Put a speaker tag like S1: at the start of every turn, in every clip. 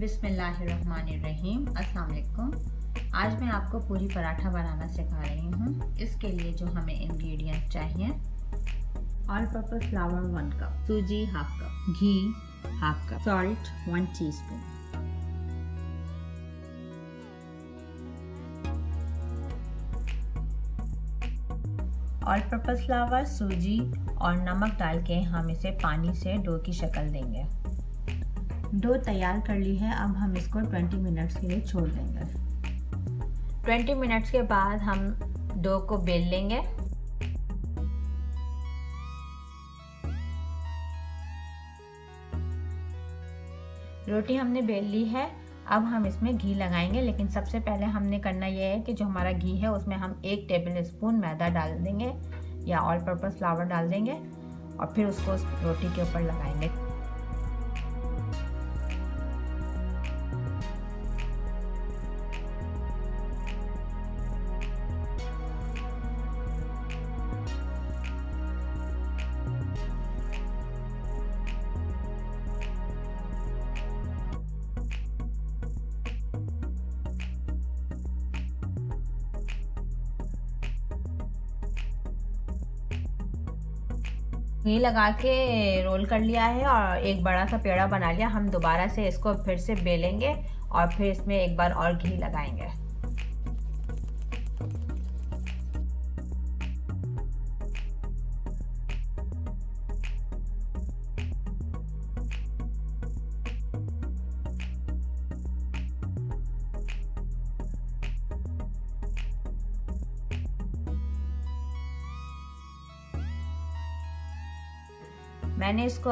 S1: बिस्मिल्लाहिर्रहमानिर्रहीम। अस्सलाम वालेकुम। आज मैं आपको पूरी पराठा बनाना सिखा रही हूँ। इसके लिए जो हमें इंग्रेडिएंट चाहिए, ऑल पर्पस फ्लावर 1 कप, सूजी 1/2 कप, घी 1/2 cup, salt 1 teaspoon. All purpose flower, सूजी और नमक डाल के हम इसे पानी से डो की शक्ल देंगे। डो तैयार कर ली है। अब हम इसको 20 मिनट्स के लिए छोड़ देंगे। 20 मिनट्स के बाद हम डो को बेल लेंगे। रोटी हमने बेल ली है। अब हम इसमें घी लगाएंगे, लेकिन सबसे पहले हमने करना यह है कि जो हमारा घी है उसमें हम 1 टेबल स्पून मैदा डाल देंगे या ऑल पर्पस फ्लावर डाल देंगे और फिर उसको उस रोटी के ऊपर लगाएंगे। घी लगा के रोल कर लिया है और एक बड़ा सा पेड़ा बना लिया। हम दोबारा से इसको फिर से बेलेंगे और फिर इसमें एक बार और घी लगाएंगे। मैंने इसको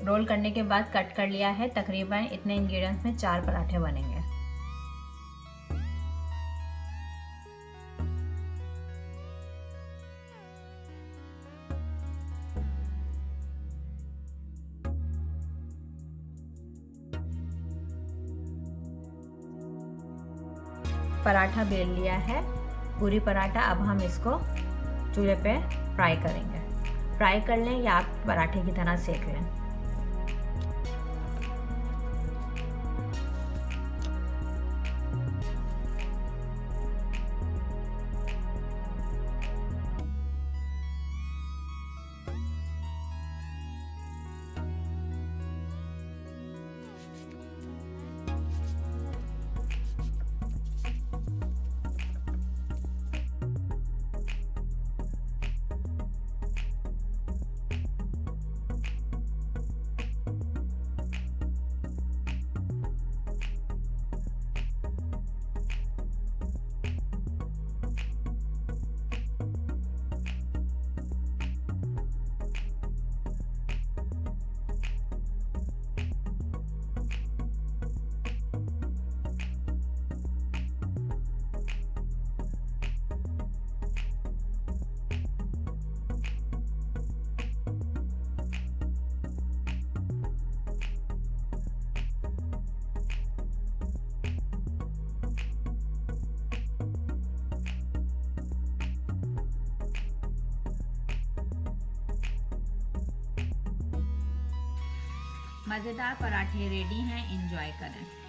S1: रोल करने के बाद कट कर लिया है। तकरीबन इतने इंग्रेडिएंट्स में 4 पराठे बनेंगे। पराठा बेल लिया है, पूरी पराठा। अब हम इसको चूल्हे पे फ्राई करेंगे। फ्राई कर लें या आप पराठे की तरह सेक लें। मज़ेदार पराठे रेडी हैं, एंजॉय करें।